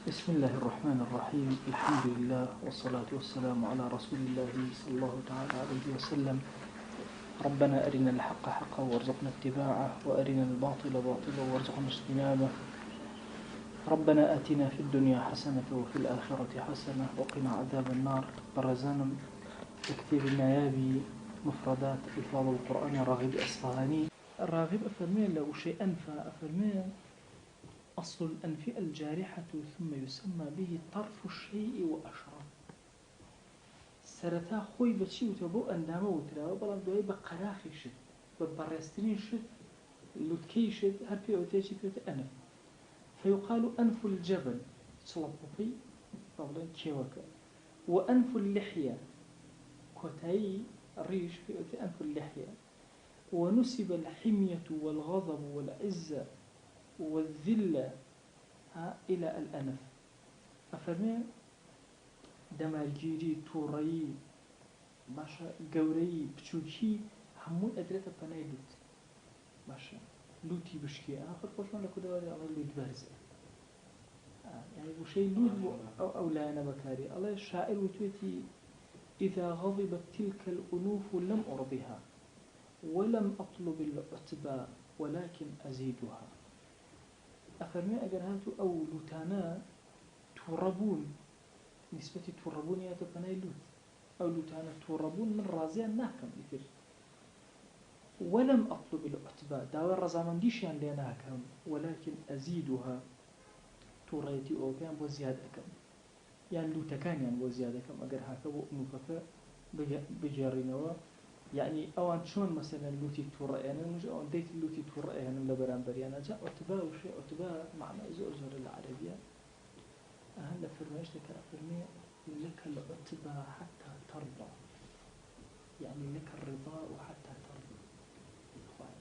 بسم الله الرحمن الرحيم. الحمد لله والصلاة والسلام على رسول الله صلى الله تعالى عليه وسلم. ربنا أرنا الحق حقا وارزقنا اتباعه، وأرنا الباطل باطلا وارزقنا اجتنابه. ربنا آتنا في الدنيا حسنة وفي الآخرة حسنة وقنا عذاب النار. برزانا كثير النيابي مفردات ألفاظ القرآن راغب أصفهاني. الراغب أفرمي لو شيء أنفى أفرمي أصل الأنف الجارحة ثم يسمى به طرف الشيء وأشرف. سرتا خوي بشي وتبو أندامه وترى وبلغ دوائي بقراخي شد ببرستنين شد لتكي شد هربي أوتيشي بيوت أنف، فيقال أنف الجبل صلبطي طبعا كيوكا، وأنف اللحية كوتاي ريش في أنف اللحية. ونسب الحمية والغضب والعزة والذلة إلى الأنف. أفرمي دمارگیری، تووڕەیی، باشە گەورەی، بچووکی هەمووی ئەدرێتە پەنای لوت. باشە لوتی بشکی آخر خۆشمان لە کودەواری ئەڵێ لوت بەرزە، يعني وشەی لوت بوو ئەو لایەنە بەکاری. ئەڵێ شاعر وتوێتی إذا غضبت تلك الأنوف لم أرضها ولم أطلب العتبى ولكن أزيدها. أفرمي أجر هاتو أو لوتانا تووڕەبوون نسبة تووڕەبوون ياتە پەنای لوت، أو لوتانا تووڕەبوون من رازيان ناكم إثر ولم أطلب العتبى داوى الرزامنديشيان لي ناكم ولكن أزيدها تووڕەیەتی ئەوکەیان بۆ زیادەکەم، یان لوتەکانیان بۆ زیادەکەم ئەگەر هاکە بۆ ئەنووفەکە بگێڕینەوە. يعني أوان شون مثلا لوتي تووڕەیانە مش أوان ديت لوتي تووڕەیانم لە بەرامبەریانە جا عتبى وشي عتبى معنى زۆر زۆر لە عەرەبیە. أهل فرميش لك أفرمي لك العتبى حتى ترضى، يعني لك الرضا حتى ترضى.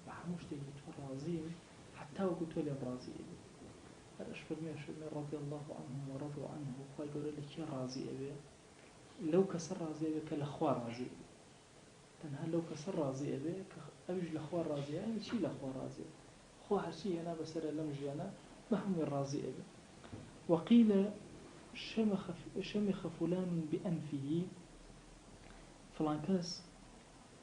بحموش تيجي راضين حتى وقلت لي راضي. هذا فرمي رضي الله عنهم ورضوا عنه، وقال يقول لك يا راضي أبي لو كسر راضي أبي كالأخوار راضي تنها لو كسر راضي أبي أبيج الأخوار راضي يعني شيء الأخوار راضي خو هالشيء أنا بسر لمجي أنا ما هم الراضي أبي. وقيل شمخ فلان بأنفه، فلان كاس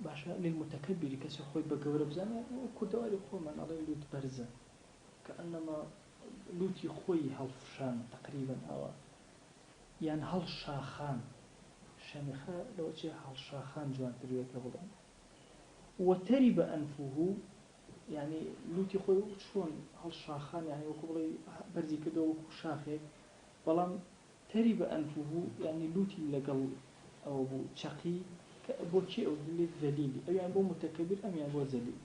باشا للمتكبر كاس خوي بقور بزانا وكدوالي خو من على لوت برزة كأنما لوتي خوي هالفشان تقريبا أو يعني هالشاخان شمخة لو شيء هالشاخان جوان تريد كبلان. وترب أنفه يعني لوتي خوي شون هالشاخان يعني وكبلي برزي كدو شاخك بلان ترب أنفه يعني لوتي لقل أو بو شقي بو شيء أو ذليل أو يعني بو متكبر أم يعني بو ذليل.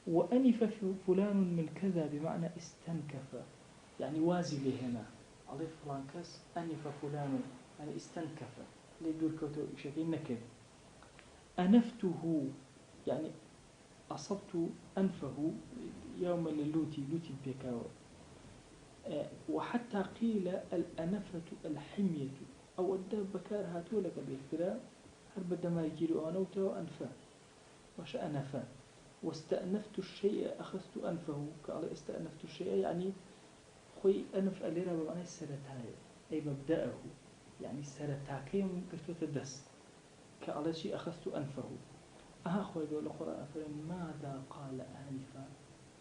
وأنف فلان من كذا بمعنى استنكف، يعني وازي لهنا عليه فلان كاس أنف فلان يعني استنكف ليدور كوتو شكل نكب. أنفته يعني أصبت أنفه يوم لوتي بيكاو. وحتى قيل الأنفة الحمية أو الدب بكار هاتو لك بالاختراع هرب الدماء يجيروا أنوته أنفا واش أنفا. واستأنفت الشيء أخذت أنفه، قال استأنفت الشيء يعني خوي أنف أليرا بمعنى السرتاي أي مبدأه، يعني السرتاكي قلت الدس قال شيء أخذت أنفه. خوي يقول القرآن ماذا قال آنفا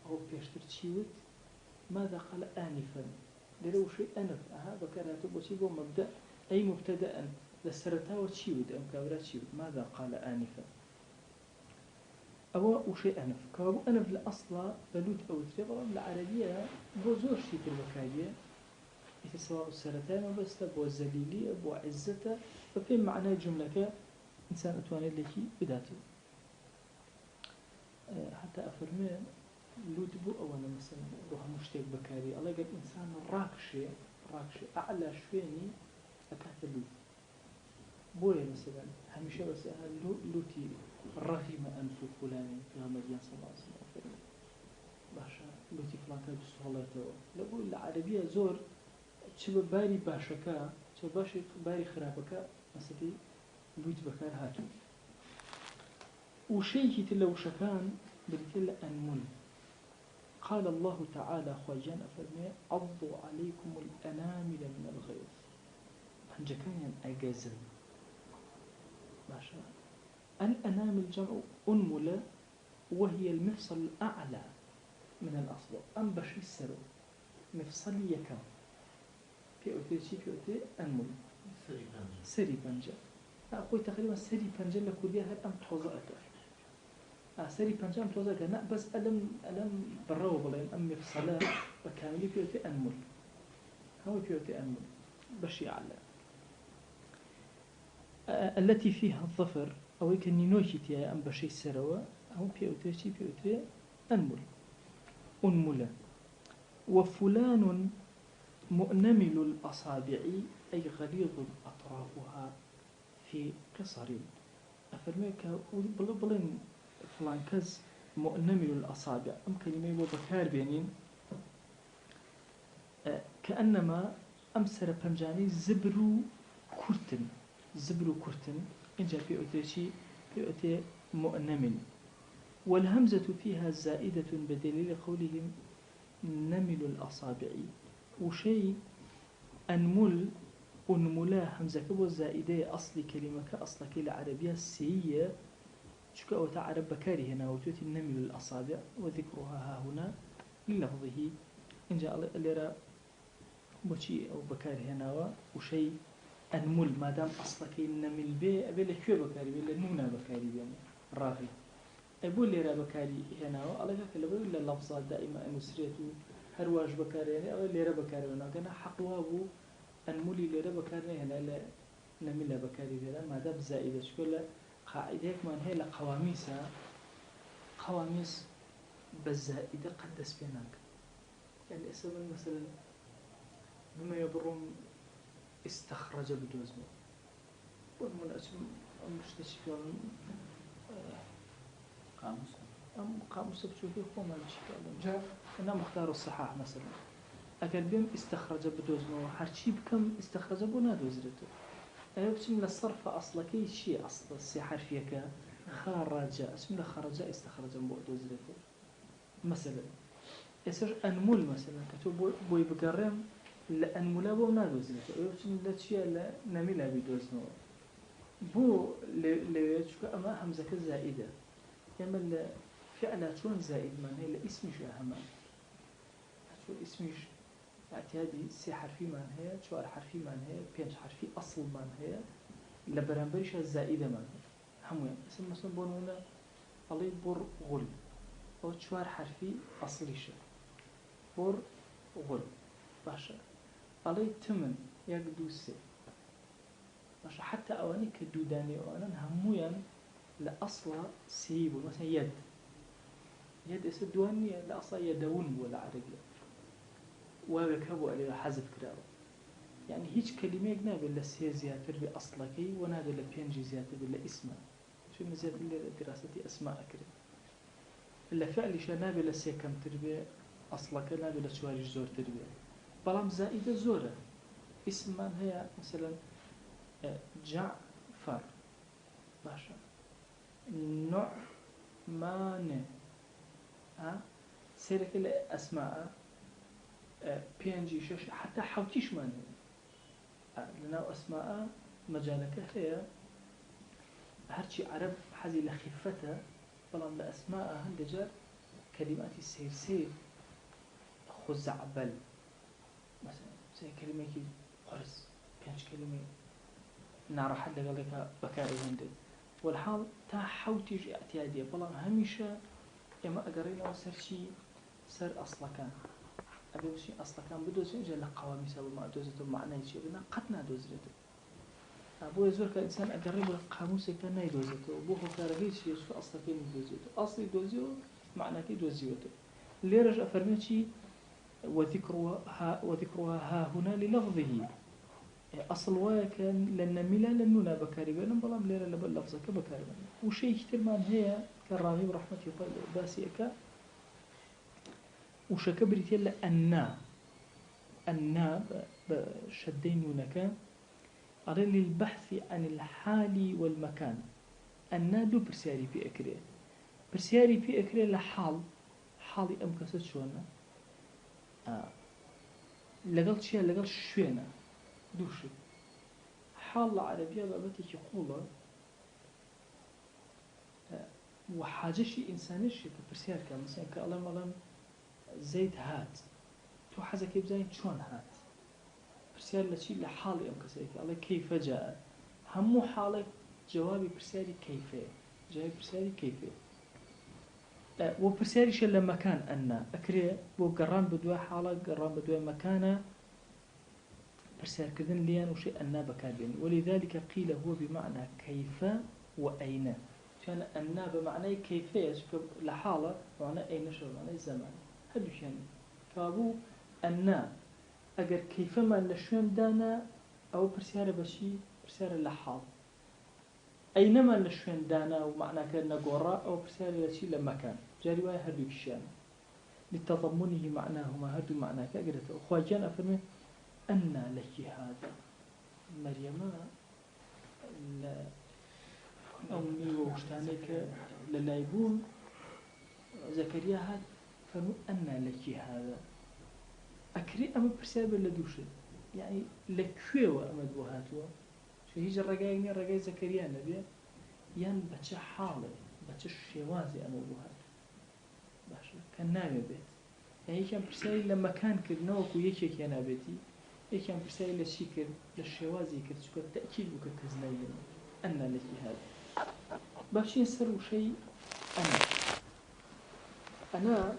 أو بيشترت شيوت ماذا قال آنفا لو شيء أنف بكرهته بشيء مبدأ أي مبتدأ للسرتا وتشيود أم كابرات شيود ماذا قال آنفا أو وشيء أنف كابو أنف لأصلا بلوت أو تريبا العربية بوزور شيء في الوكاية سواء السرتا ما بس بو الزليلية بو عزته ففي معنى جملة إنسان أتواني لكي بداته. حتى أفرمي لوت بو أولا مثلا روح مشتاق بكاري الله قال إنسان راكشي أعلى شويني أكاث لوت بويا مثلا هميشه بس لوتي رغم أنف فلان في مدينة صلى الله عليه وسلم باشا لوتي فلان كان بسهولته لقول العربية زور شبه باري باشكا شبه باشي باري خرابكا مثلا لوت بكار هاتو. وشيء تلو شكان بريتل أنمل. قال الله تعالى خواجان أفرمي عضوا عليكم الأنامل پنجەکانیان ئەگەزن باشە الأنامل جمع أنملة وهي المفصل الأعلى من الأصل أم بشي السرو مفصل يكم بيوتي أنمل سري بنجا أقول تقريبا سري بنجا لكلها هل أم توزعت سري بنجا أم توزعت لا بس ألم برو بلين أم مفصلة بكامل بيوتي أنمل هو بيوتي أنمل بشي أعلى التي فيها الظفر أو كنينوشي تيا أم بشي السروا أو بيوتي أنمل أنملة وفلان مؤنمل الأصابع أي غليظ أطرافها في قصر أفرميك بلين فلان كز مؤنمل الأصابع أم كلمة وبكار بينين كأنما أمسر بنجاني زبرو كرتن إن جاء بيؤتي مؤنمل والهمزة فيها زائدة بدليل قولهم نمل الأصابع وشيء أنملا همزة كبو زائدة أصل كلمة أصل كلمة عربية سيئة شكا أو تعرب بكاري هنا وتوتي النمل الأصابع وذكرها ها هنا للفظه إن جاء الليرة بوشي أو بكاري هنا وشيء أنمل ما دام أصل كلمة نمل بي أبي لكيو بكاري بي لنونا بكاري بي راغي أقول لي رابكاري هنا الله كلا بقول اللفظات دائما أنسريته هرواج بكاري يعني أو لي رابكاري هنا كنا حقوا أبو أنملي لي رابكاري هنا لا نمل بكاري هنا ما دام زائدة شكله قاعدة هيك من هي قواميس بالزائدة قدس بينك يعني اسم مثلا بما يبرم استخرج بدوزمه والمن اسم مش تشكيل قاموس بشوفي هو ما مشكلة أنا مختار الصحاح مثلا أكل بهم استخرج بدوزنه حرشي بكم استخرج بنا دوزرته بسم الله الصرف أصلا كي شيء أصلا سي حرفيك خرج اسم الله خرج استخرج بدوزرته مثلا يصير أنمل مثلا كتب بوي بقرم لأنملا بنا دوزرته بسم الله شيء لا نملا بدوزنه بو لشكو أما همزة زائدة يعمل فعلا شون زائد من هي لاسمش أهم شو اسمش اعتيادي سي حرفي من هي شوار حرفي من هي بينش حرفي أصل من هي لبرنبرش الزائدة من هي هم اسم مثلا بونونا علي بور غل أو شوار حرفي أصليش بور غل باشا علي تمن يقدوسي باشا حتى أواني كدوداني وأنا همويا لأصلا سيبو مثلا يد اسم دواني لأصلا يدون ولا عربية وبكبوا عليه حذف كراو يعني هيج كلمة يقنابل لسي زيادة بأصلكي ونابل لبينجي زيادة بلا اسمه شو مزيادة لدراستي أسماء أكرم إلا فعلي شنابل لسي كم تربية أصلك نابل لشوارج زور تربية بلام زائدة زورة اسم من هي مثلا جعفر باشا نعمان سيرك الأسماء بينجي شش حتى حوتيش من لنا أسماء مجالك هي هرشي عرب حزي لخفتها بلان لأسماء هندجر كلمات السير خزعبل مثلا زي كلمة كي قرص بينج كلمة نار حد قالك بكاري هندل والحال تا حوتيش اعتيادية بلان هميشة إما أقرينا وسرشي سر أصلا كان أبي وشي أصلا كان بدوز إنجا لقوامي سبب ما دوزته معنى شيء بنا قطنا دوزته أبو يزور كإنسان أقرب القاموس كان يدوزته وبوه كارهيش يشوف أصلا كين دوزته أصلي دوزيو معنى كي دوزيوته اللي رجع فرمتشي وذكرها ها هنا للفظه أصل وكان لأن ملا لنونا بكاري بينهم بلام ليرة لباللفظة كبكاري بينهم وشيء كتير هي كالراغب رحمة الله باسئك وشكبرت يلا النا بشدين ونكا على للبحث عن الحال والمكان النا دو برسياري في أكري برسياري في أكري لحال حالي أم كسد شونا لقل شيء لقل شوينا دوشي حال العربية بابتك قولة وحاجشي إنسانيش كبرسيار كان مثلا كألم زيد هات تو حزك بزين شون هات برسيار لشي لحالي أم كسيك الله كيف جاء همو حالك جوابي برسياري كيفه جوابي برسياري كيفه وبرسياريش لما كان أن أكري بو قران بدوا حالة قران بدوا مكانه برسيار كذن ليان وشي أن بكاربين ولذلك قيل هو بمعنى كيف وأين كان أن بمعنى كيفية لحالة معنى أين شو معنى الزمان هذا يعني فابو أن أجر كيفما لشون دانا أو برسيار بشي برسيار لحال أينما لشون دانا ومعنى كأنه قراء أو برسيار لشي لمكان جاري واي هذا الشيء لتضمنه معناهما هذا معناه كأجرته خواجان أفرمي أن لك هذا مريم أمي وشتانك للايبون زكريا هذا فرمو أن لك هذا أكري أما برسابة لدوشة يعني لكوة أما دوهاتوا شو هيج الرجايني الرجاي زكريا نبي ين بتش حاله بتش شوازي أما دوهات باشا كان نايم بيت يعني كان برسالي لما كان كرناوك ويكيك يا نابتي كان برسالي للشيكر للشوازي كرتشكر تأكيد وكتزنين أن لك هذا باش ينسروا شيء أنا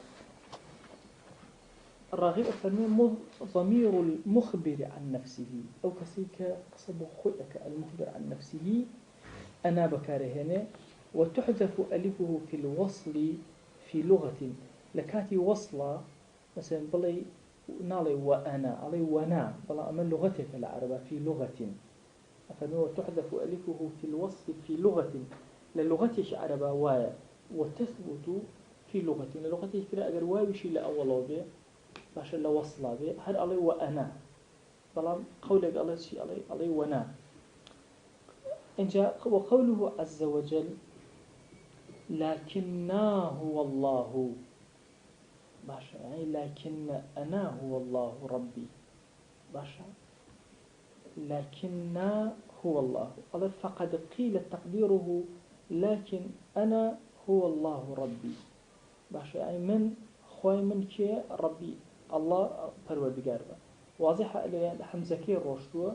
الراغب أفرمي ضمير المخبر عن نفسه أو كسيك قصب خلق المخبر عن نفسه أنا بكاره وتحذف ألفه في الوصل في لغة لكاتي وصلة مثلا بلي نالي وأنا علي وأنا بلا أمل لغتك العربة في لغة أفرمي وتحذف ألفه في الوصل في لغة للغتك عربة وايا وتثبت في لغة لغتك كلا أجر واي بشي لأوله به باشا لوصله به هل علي وأنا بلا قولك الله شيء علي وأنا إن جاء وقوله عز وجل لكننا هو الله باشا يعني لكن أنا هو الله ربي باشا لكننا هو الله قال فقد قيل تقديره لكن أنا هو الله ربي باشا يعني من خوي من كي ربي الله پروردگار با واضحة اللي حمزة كي روشتوا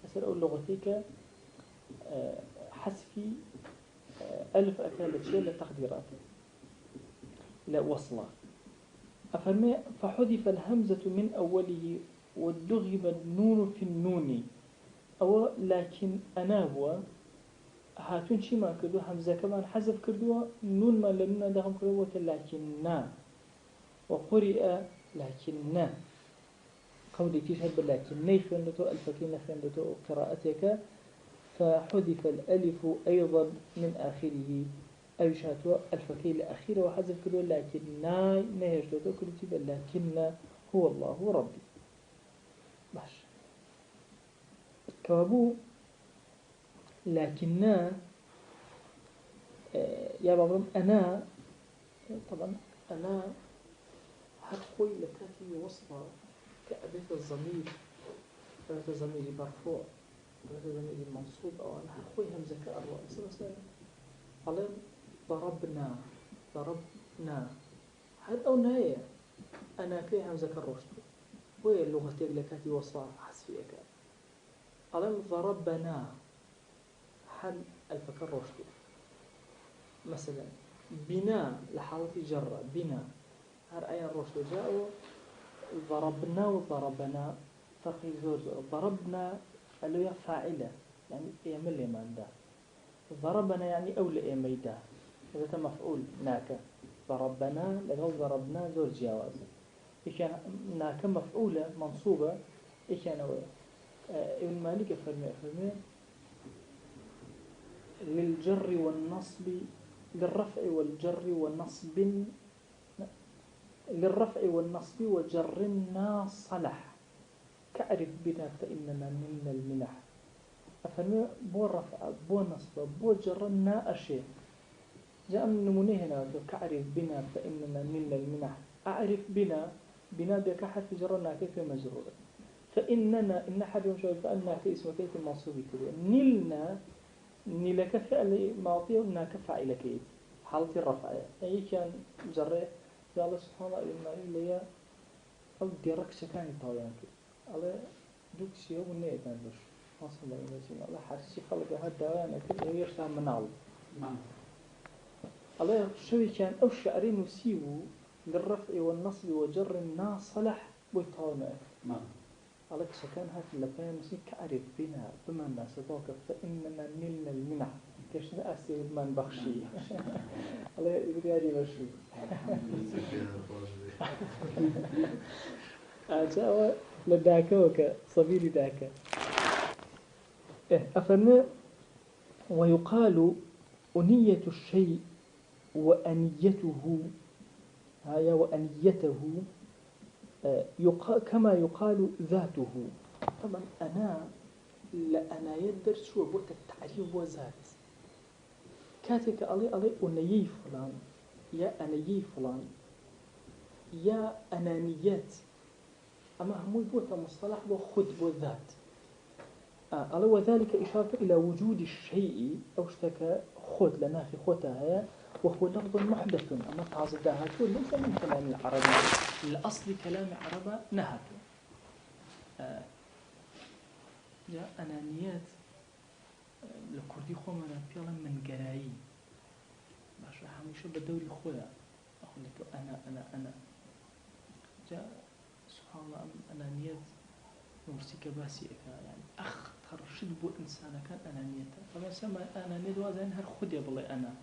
أسأل أقول لغتك حذفي ألف أكالة شيء لتقديرات لا وصلة أفرمي فحذف الهمزة من أوله والدغم النون في النون أو لكن أنا هو هاتون شي ما كردو همزة كمان حذف كردو نون ما لنون دغم كردو لكننا وقرئ لكننا قولي كيش هب لكن نيف عندتو الفكين نف عندتو قراءتك فحذف الألف أيضا من آخره أيشاتو الفكين الأخيرة وحذف كردو لكننا نهجتو كرتب لكن هو الله ربي باش كوابو لكننا يا بابرم أنا طبعا أنا هتخوي لكاتي وصفة كأبيت الضمير أبيت الضمير مرفوع أبيت الضمير منصوب أو أنا هتخوي همزة كأروى مثلا علم ضربنا هاد أو نهاية أنا كي همزة كالرشد وهي اللغة لكاتي وصفة حسفية علم ضربنا حل الفكر رشد مثلا بنا لحالة جرة بنا هر أي الرشد جاءوا ضربنا وضربنا فرق زوج ضربنا اللي هي فاعلة يعني يعمل من ده ضربنا يعني أولى ميدا هذا مفعول ناك ضربنا لأنه ضربنا زوج جواز إيش ناك مفعولة منصوبة إيش أنا ابن مالك فرمي للجر والنصب للرفع والجر والنصب للرفع والنصب وجرنا صلح كعرف بنا فإننا من المنح أفرمي بو الرفع بو النصب بو جرنا أشياء جاء من نمونه هنا كعرف بنا فإننا من المنح أعرف بنا بك حرف جرنا كيف مجرور فإننا إن حرف شوي فأنا في اسم كيف المنصوب كذا نلنا نلك فعل ماضي وناك فاعل كيف حالة الرفع أي كان جرى يا الله سبحانه إلا أو درك شكاني طايان كي الله دوك شيء ونية تنبش حصل الله حرشي خلق هذا أنا كل يرسل منال الله شوي كان أو شعرين وسيو للرفع والنصب وجر الناس صلح بيطانا الله شكان هات لبين مسيك كعرف بنا بما الناس ذاك فإننا نلنا المنع كيش نأسي من بخشي الله يبغى بشو أجا لداك وك صبيري داك أفرنا ويقال أنية الشيء وأنيته هيا وأنيته كما يقال ذاته طبعا أنا لأنا يدرس شو بوت التعريف وذات كاتك علي أنيي فلان يا أنيي فلان يا أنانيات أما هم بوت مصطلح وخذ بالذات على وذلك إشارة إلى وجود الشيء أو اشتكى خذ لنا في خذها هي وهو لفظ محدث أما تعزد هاتو ليس من كلام العرب الأصل كلام العرب نهته يا أنانيات لكردي خومنا بيلا من جراي باش هميشه بدوري خويا أقول لك أنا جاء سبحان الله أنانيات نورسيك باسيك يعني أخطر شدبو إنسان كان أنانيته فما سمى أنانيت وازن هر خدي بلي أنا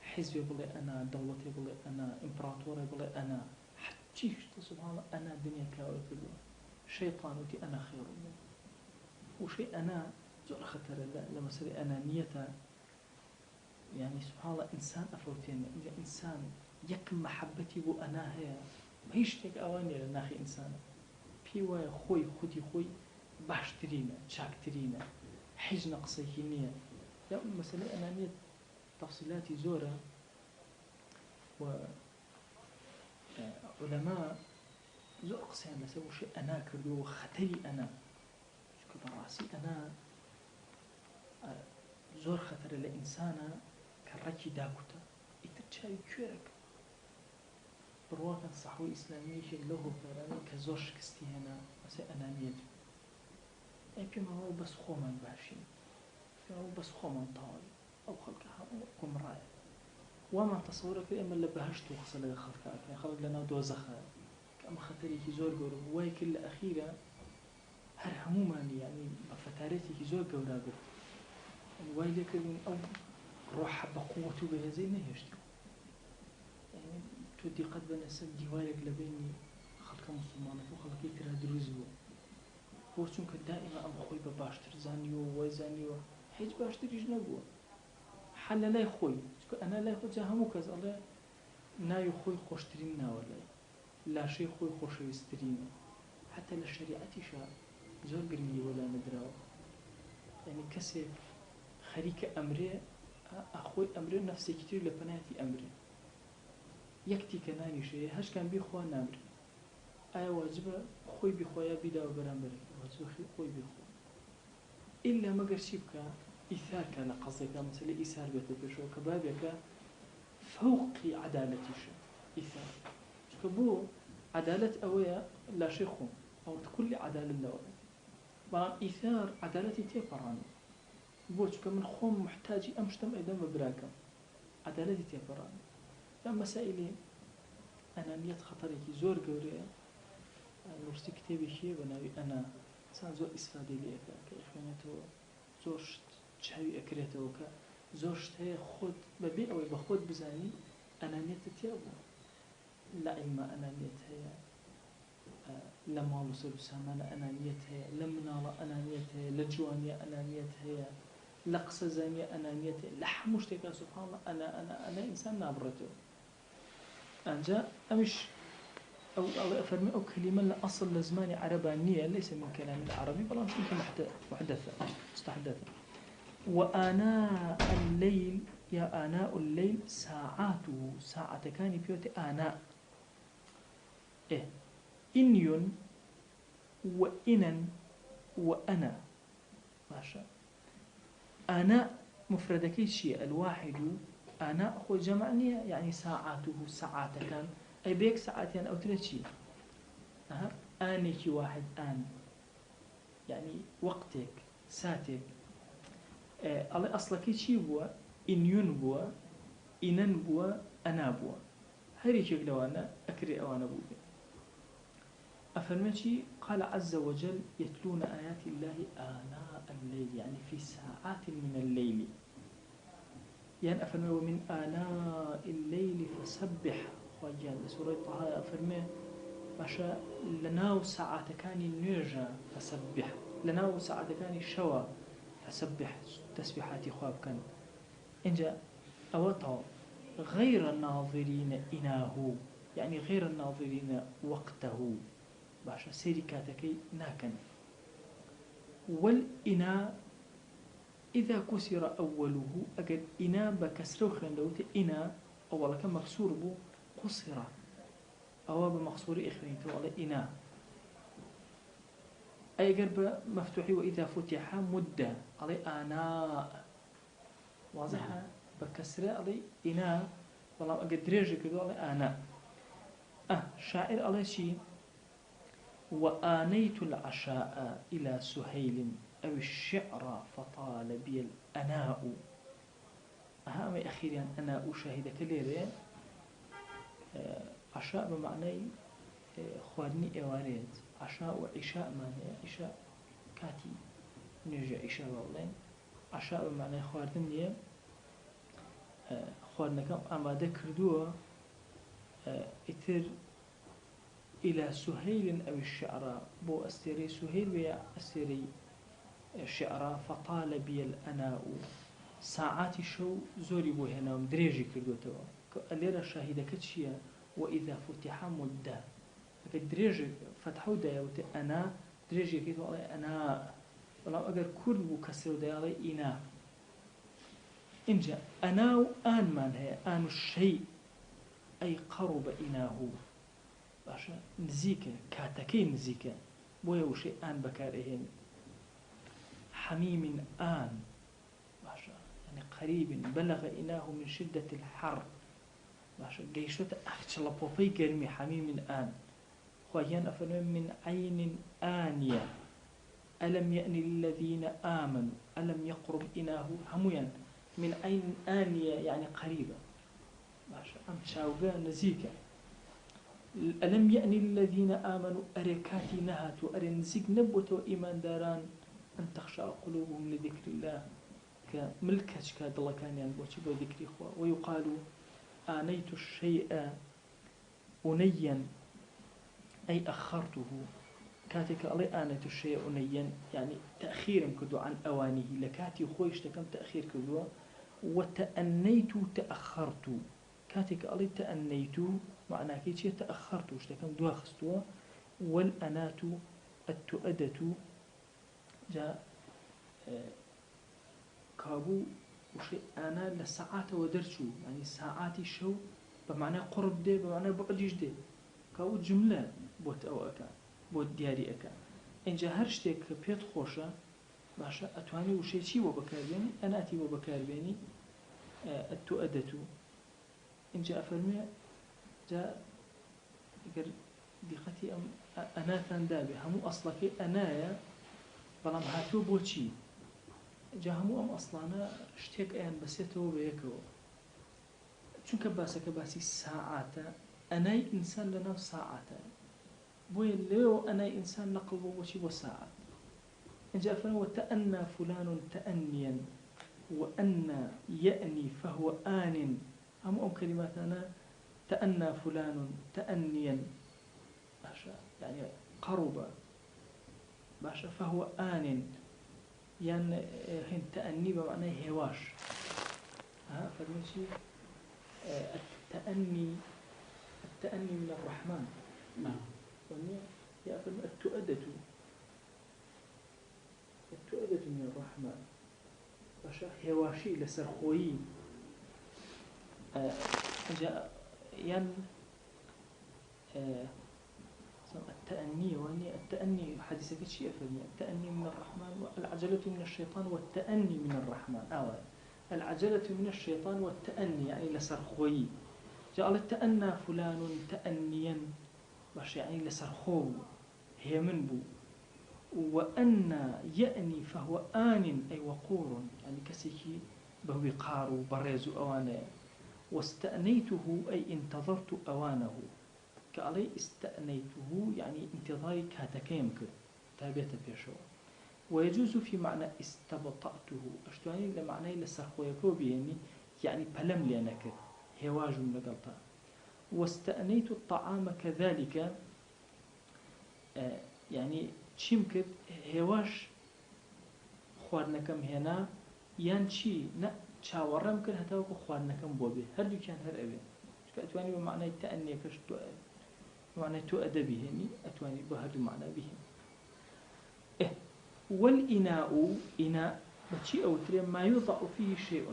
حزبي بلي أنا دولتي بلي أنا إمبراطوري بلي أنا حتى سبحان الله أنا دنيا كاوتي شيطان وتي أنا خير منه وشيء أنا زور خطر لما سري أنانيته يعني سبحان الله إنسان أفوتين إنسان يك محبتي بو أنا هي ما يشتك أواني لناخي إنسان بيوا خوي خودي خوي باشترينا شاكترينا حج نقصيكي نية لا مسألة أنانية تفصيلاتي زورة وعلماء زور قصيان لسوي شيء أنا كردو خطري أنا شكو براسي أنا زور خطر لإنسانا كراكي داكوتا إترشاوي كورك برواقا صحوي إسلامي شيء له فراني كزور شكستي هنا مسألة أنانية أي بما هو بس خوما باشين هو بس خوما طاوي أو خلقها كم رأي وما تصورك إما اللي بهشتو خصل لك خلقك يعني خلق لنا دوزخها كأما خطري كي زور قولوا واي كل أخيرا هر هموماني يعني بفتارتي كي زور قولوا يعني واي لك من أو روح بقوته بهذه نهشتو يعني تودي قد بنسب ديوالك لبيني خلق مسلمانة وخلقي ترى دروزو هو چونك دائما أم خوي بباشتر زانيو وزانيو هيج باشتر يجنبوه حل لا خوي أنا لا خوي جاهمو كذا الله نايو خوي خوشترين ناولا لا شيء خوي خوش يسترين حتى للشريعة شاء زور قريبي ولا ندراو يعني كسي خريك أمري أخوي أمري نفسي كتير لبناتي أمري يكتي كناني شيء هش كان بيخوا نامري أي واجبه خوي بخويا بيدا وبرامبري واجبه خوي بخوا إلا ما قرشيبك إيثار كان قصدك مثلا إيثار بيتبشو كبابك فوق عدالتي شو إيثار كبو عدالة أويا لا شيخهم أو كل عدالة لا بان إيثار عدالتي تيفران بوش كمن خوم محتاجي أمشتم أيضا ببراكم عدالتي تيفران فمسائل أنانية خطري زور قورية نورسي كتابي شيء بناوي أنا سان زور إسفادي لي كإخوانته زورشت شهوي أكريته وكا زورشت هي خود ببيع أو بخود بزاني أنانية تيابو لا علم أنانية هي لا مال وصل سامانة أنانية هي لا منال أنانية هي لا جوانية أنانية هي لا قصزانية أنانية هي لا حمشتك سبحان الله أنا إنسان نابرته أنجا أمش أو أفرمي أو كلمة لأصل لزمان عربانية ليس من كلام العربي بل مش يمكن محدثة مستحدثة وآناء الليل يا آناء الليل ساعاته ساعة كان بيوت آناء إنيون وإنا وأنا باشا. أنا مفردك شيء الواحد أنا أخو جمعني يعني ساعاته ساعات كان أي بيك ساعات يعني أو تلتشي آنك واحد آن يعني وقتك ساتك الله أصلك شيء بوا إنيون بوا إنن بوا أنا بوا هريك لوانا أكري أوانا بوا أفرمتي قال عز وجل يتلون آيات الله آناء الليل يعني في ساعات من الليل يعني أفرمي ومن آناء الليل فسبح خواجان سورة طه أفرمي باشا لناو ساعات كان نيجا فسبح لناو ساعات كان شوا فسبح تسبيحات خواب كان إنجا أوطا غير الناظرين إناه يعني غير الناظرين وقته باشا سيري كاتكي ناكن والإناء إذا كسر أوله أجد إناء بكسر خندوت إناء أولا كان مكسور بو قصر أو بمقصور إخرين على إناء أي قرب مفتوحي وإذا فتح مدة على آناء واضحة بكسر على إناء والله أجد درجة كده على آناء شاعر على شيء وآنيت العشاء إلى سهيل أو الشعر فطال بي الأناء أهم أخيرا أنا أشاهد كليرة عشاء بمعنى خواردني إواريت عشاء وعشاء معنى عشاء كاتي نرجع عشاء والله عشاء بمعنى خواردني خواردنكم أما ذكردوه إتر إلى سهيل أو الشعراء بو أستيري سهيل ويا أستيري الشعراء فطال بي الأناء ساعات شو زوري بو هنا دريجي كردوتوا الليرة شاهدة كتشيا وإذا فتح مدة دريجي فتحوا دايوت أنا دريجي كيتو على أنا ولو أجر كل بو كسروا داي على إنا إنجا أنا وآن من هي آن الشيء أي قرب إناه باشا نزيكا كاتكي نزيكا بويا وشي آن بكارهن حميم آن باشا يعني قريب بلغ إناه من شدة الحر باشا قيشوت أخش لبوبي قرمي حميم آن خواهيان أفنون من عين آنية ألم يأني للذين آمنوا ألم يقرب إناه هميا من عين آنية يعني قريبة باشا أم شاوغا نزيكا ألم يأني للذين آمنوا أركاتي نهاتوا أرنزيك نبوتوا إيمان داران أن تخشع قلوبهم لذكر الله كملكش كادلا كان ينبوتي بذكر إخوة ويقال آنيت الشيء أنيا أي أخرته كاتك علي آنيت الشيء أنيا يعني تأخير كدو عن أوانيه لكاتي خويش تكم تأخير كدو وتأنيت تأخرت كاتك علي تأنيت معناه كيتشي تأخرت وشتكم دواخستوا والأنات التؤدة جاء كابو وشي أنا لساعات ودرشو يعني ساعات الشو بمعنى قرب دي بمعنى بعديش دي كابو جملة بوت أو أكا بوت دياري أكا إنجا هرشتك بيت خوشة باشا أتواني وشي شي وبكاربيني أنا أتي وبكاربيني التؤدة إنجا أفرمي جاء دقتي أم أنا تندابي همو أصلك أنايا بلام هاتو بوشي جاهمو أم أصلانا اشتيك أيان بسيتو بيكو چونك باسك باسي ساعات أناي إنسان لنا ساعات بوي ليو أناي إنسان نقلبه وشي وساعات إن جاء فلان وتأنى فلان تأنيا وأن يأني فهو آن أم كلمات أنا تأنى فلان تأنيا باشا يعني قرب باشا فهو آن يعني هن تأني بمعنى هواش فالمشي التأني من الرحمن نعم يا فلم التؤدة من الرحمن باشا هواشي لسرخوي جاء ين التأني واني التأني حديثك شيء فني التأني من الرحمن العجلة من الشيطان والتأني من الرحمن العجلة من الشيطان والتأني يعني لسرخوي جعل التأنى فلان تأنيا باش يعني لسرخو هي من بو وأن يأني فهو آن أي وقور يعني كسيكي بوقار وبرز أوانه واستأنيته أي انتظرت أوانه كالي استأنيته يعني انتظاري كاتكيمك تابعت بيشو ويجوز في معنى استبطأته أشتواني لمعنى لسرخويكو بيني يعني بلم لأنك هواج لقلتا واستأنيت الطعام كذلك يعني چیمکرد هێواش خواردنەکەم هێنا یان چی نە چاوەڕێم کرد هەتاوەکو خواردنەکەم بۆ بێ هەردووکیان هەر ئەوێ چکە ئەتوانی بە معنای تەئەنیەکەش معنای تۆ ئەدەبیهێنی ئەتوانی بە هەردوو معنا بهێنی والإناء إناء بچی ئەوترێ ما يوضع فيه شيء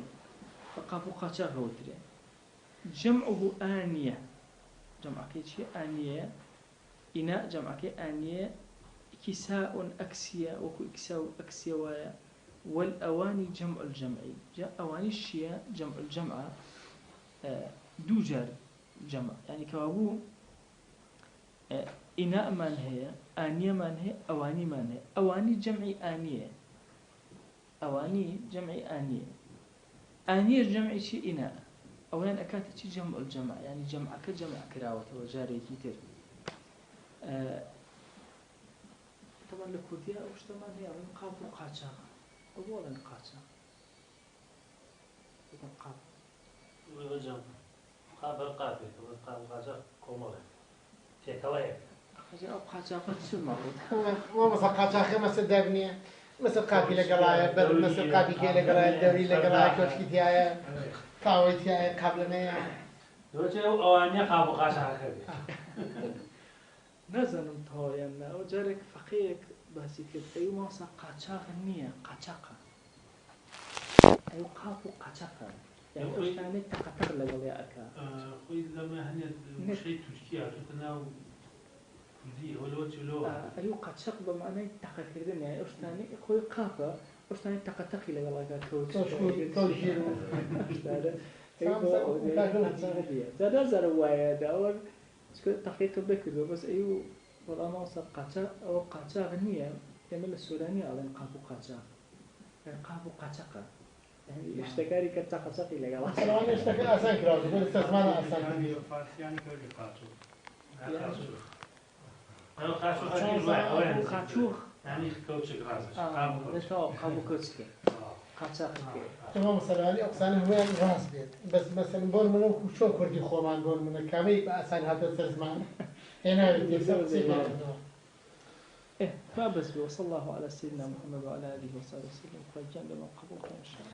فقاف و قاچاق ئەوترێ جمعه آنية جمعكي شيء آنية إناء جمعكي آنية كساء أكسية وكو إكساء أكسية ويا والأواني جمع الجمعي أواني الشيا جمع الجمع دوجر جمع يعني كوابو إناء من هي آنية من هي أواني من هي أواني جمعي آنية أواني جمعي آنية آنية جمعي شي إناء أولا أكاتي شي جمع الجمع يعني جمعك جمع كراوة وجاري كتير طبعا لكردية أوشتمان هي على قاب وقاچاق أولا قاچاق إذا قاب وجم قاب القافي قاب وقاچاق كومله تيكاوي خجل أو قاچاق شو المعروض مو مثل قاچاق مثل دبنية مثل قابي لقلايا بدل مثل قابي كي لقلايا دوري لقلايا كوشكي تيايا كاوي تيايا قابلنايا دوتي أواني قاب وقاچاق كذي نزنم تهاينا أو جارك فقيك باسي كده أيو ماسا قاچاق نية قاچاقا أيو قابو قاچاقا يعني أشتاني تقطر لقليا أكا خوي لما هني شيء تشكي عشان دي ولو تلو أيو قاچاق بمعنى تقطر كده يعني أشتاني خوي قابا أشتاني تقطقي لقليا كوتش توجيرو زادا زروايا داور تحقيق بكذا بس أيو والله ما وصل قاچاق أو قاچاق نية يعمل السوداني على قابو قاچاق يعني قابو قاچاقا يعني اشتكاري كتا قاچاقي لقى أنا اشتكى أسان كراوز يقول استثمان أسان يعني فارسيان كوري قاچو أنا قاچو قاچوخ يعني كوتش غراز قابو كوتشكي قاچاق تمام سلامي أقسانه وين راس بيت بس مثلا بون منو شو كردي خومان بون منو كامي بأسان هذا الزمان هنا بدي سبسي ما بس وصلى الله على سيدنا محمد وعلى آله وصحبه وسلم فجعل من قبول إن شاء الله